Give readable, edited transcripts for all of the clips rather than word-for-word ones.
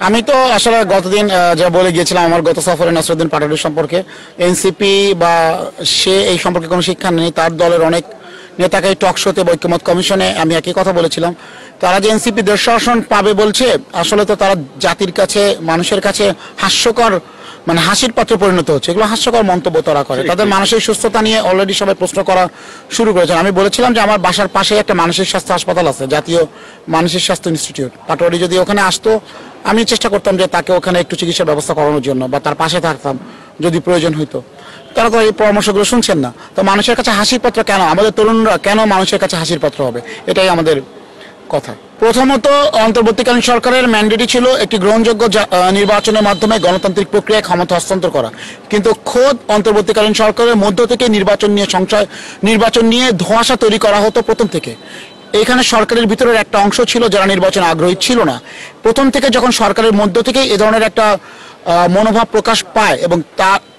আমি তো আসলে গতদিন যা বলে গিয়েছিলাম আমার গত সফরে নাসরুদ্দিন পাটোয়ারি সম্পর্কে, এনসিপি বা সে এই সম্পর্কে কোনো শিক্ষা নেই। তার দলের অনেক নেতাকে টক শোতে বা ঐক্যমত কমিশনে আমি একই কথা বলেছিলাম। তারা যে এনসিপি 150 আসন পাবে বলছে, আসলে তো তারা জাতির কাছে, মানুষের কাছে হাস্যকর, মানে হাসির পাত্রে পরিণত হচ্ছে। এগুলো হাস্যকর মন্তব্য তারা করে। তাদের মানসিক সুস্থতা নিয়ে অলরেডি সবাই প্রশ্ন করা শুরু করেছেন। আমি বলেছিলাম যে আমার বাসার পাশে একটা মানসিক স্বাস্থ্য হাসপাতাল আছে, জাতীয় মানসিক স্বাস্থ্য ইনস্টিটিউট। পাটোয়ারি যদি ওখানে আসতো, আমি চেষ্টা করতাম যে তাকে ওখানে একটু চিকিৎসার ব্যবস্থা করানোর জন্য, বা তার পাশে থাকতাম যদি প্রয়োজন হইতো। তারা তো এই পরামর্শগুলো শুনছেন না। তো মানুষের কাছে হাসির পাত্র কেন, আমাদের তরুণরা কেন মানুষের কাছে হাসির পাত্র হবে, এটাই আমাদের কথা। প্রথমত, অন্তর্বর্তীকালীন সরকারের ম্যান্ডেটই ছিল একটি গ্রহণযোগ্য নির্বাচনের মাধ্যমে গণতান্ত্রিক প্রক্রিয়ায় ক্ষমতা হস্তান্তর করা। কিন্তু খোদ অন্তর্বর্তীকালীন সরকারের মধ্য থেকে নির্বাচন নিয়ে ধোঁয়াশা তৈরি করা হতো প্রথম থেকে। এখানে সরকারের ভিতরের একটা অংশ ছিল যারা নির্বাচনে আগ্রহী ছিল না। প্রথম থেকে যখন সরকারের মধ্য থেকে এ ধরনের একটা মনোভাব প্রকাশ পায় এবং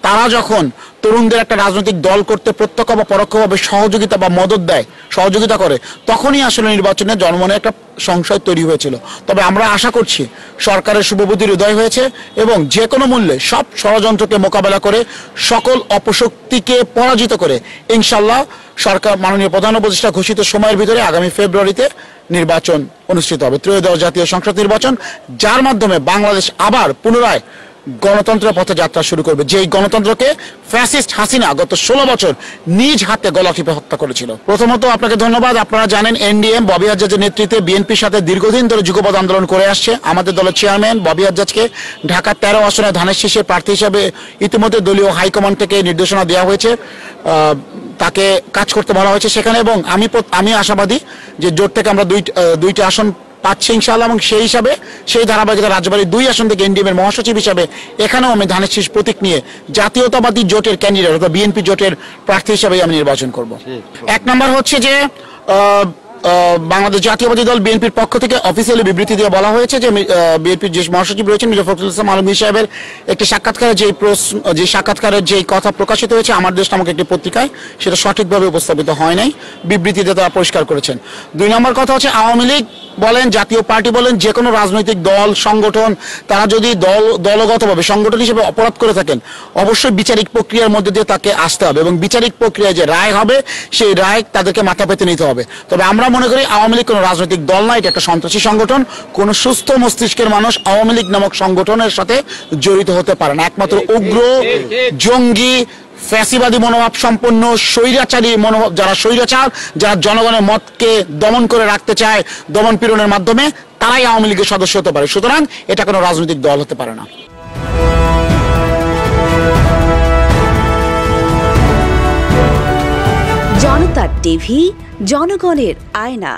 তারা যখন তরুণদের একটা রাজনৈতিক দল করতে প্রত্যক্ষ বা পরোক্ষভাবে সহযোগিতা বা মদত দেয়, সহযোগিতা করে, তখনই আসলে নির্বাচনে জনমনে একটা সংশয় তৈরি হয়েছিল। তবে আমরা আশা করছি সরকারের শুভবুদ্ধির উদয় হয়েছে এবং যে কোনো মূল্যে সব ষড়যন্ত্রকে মোকাবেলা করে, সকল অপশক্তিকে পরাজিত করে ইনশাল্লাহ সরকার মাননীয় প্রধান উপদেষ্টা ঘোষিত সময়ের ভিতরে আগামী ফেব্রুয়ারিতে নির্বাচন অনুষ্ঠিত হবে, ত্রয়োদশ জাতীয় সংসদ নির্বাচন, যার মাধ্যমে বাংলাদেশ আবার পুনরায় গণতন্ত্রের পথে যাত্রা শুরু করবে। যেই গণতন্ত্রকে ফ্যাসিস্ট হাসিনা গত 16 বছর নিজ হাতে গলা টিপে হত্যা করেছিল। প্রথমত আপনাকে ধন্যবাদ। আপনারা জানেন এনডিএম ববি হাজ্জাজের নেতৃত্বে বিএনপির সাথে দীর্ঘদিন ধরে যুগপৎ আন্দোলন করে আসছে। আমাদের দলের চেয়ারম্যান ববি হাজ্জাজকে ঢাকা 13 আসনে ধানের শীষের প্রার্থী হিসেবে ইতিমধ্যে দলীয় হাইকমান্ড থেকে নির্দেশনা দেওয়া হয়েছে, তাকে কাজ করতে বলা হয়েছে সেখানে। এবং আমি আশাবাদী যে জোট থেকে আমরা দুইটা আসন পাচ্ছি ইনশাআল্লাহ, এবং সেই হিসাবে সেই ধারাবাহিকতা রাজবাড়ির 2 আসন থেকে এনডিএম এর মহাসচিব হিসাবে এখানেও আমি ধানের শীষ প্রতীক নিয়ে জাতীয়তাবাদী জোটের ক্যান্ডিডেট অর্থাৎ বিএনপি জোটের প্রার্থী হিসাবে আমি নির্বাচন করব। এক নম্বর হচ্ছে যে বাংলাদেশ জাতীয়বাদী দল বিএনপির পক্ষ থেকে অফিসিয়ালি বিবৃতি দিয়ে বলা হয়েছে যে বিএনপির যে মহাসচিব রয়েছেন মির্জা ফখরুল ইসলাম আলমগীর সাহেবের একটি সাক্ষাৎকারে যে সাক্ষাৎকারের যে কথা প্রকাশিত হয়েছে আমার দেশ নামক একটি পত্রিকায়, সেটা সঠিকভাবে উপস্থাপিত হয় নাই, বিবৃতিতে তারা পরিষ্কার করেছেন। 2 নম্বর কথা হচ্ছে আওয়ামী লীগ বলেন, জাতীয় পার্টি বলেন, যে কোনো রাজনৈতিক দল সংগঠন তারা যদি দলগতভাবে সংগঠন হিসেবে অপরাধ করে থাকেন, অবশ্যই বিচারিক প্রক্রিয়ার মধ্যে দিয়ে তাকে আসতে হবে এবং বিচারিক প্রক্রিয়ায় যে রায় হবে সেই রায় তাদেরকে মাথা পেতে নিতে হবে। তবে আমরা মনে করি আওয়ামী লীগ কোনো রাজনৈতিক দল না, এটা একটা সন্ত্রাসী সংগঠন। কোন সুস্থ মস্তিষ্কের মানুষ আওয়ামী লীগ নামক সংগঠনের সাথে জড়িত হতে পারে না। একমাত্র উগ্র, জঙ্গি, ফ্যাসিবাদী মনোভাব সম্পন্ন, স্বৈরাচারী মনোভাব, যারা স্বৈরাচার, যারা জনগণের মতকে দমন করে রাখতে চায় দমন পীড়নের মাধ্যমে, তারাই আওয়ামী লীগের সদস্য হতে পারে। সুতরাং এটা কোনো রাজনৈতিক দল হতে পারে না। জনতা টিভি, জনগণের আয়না।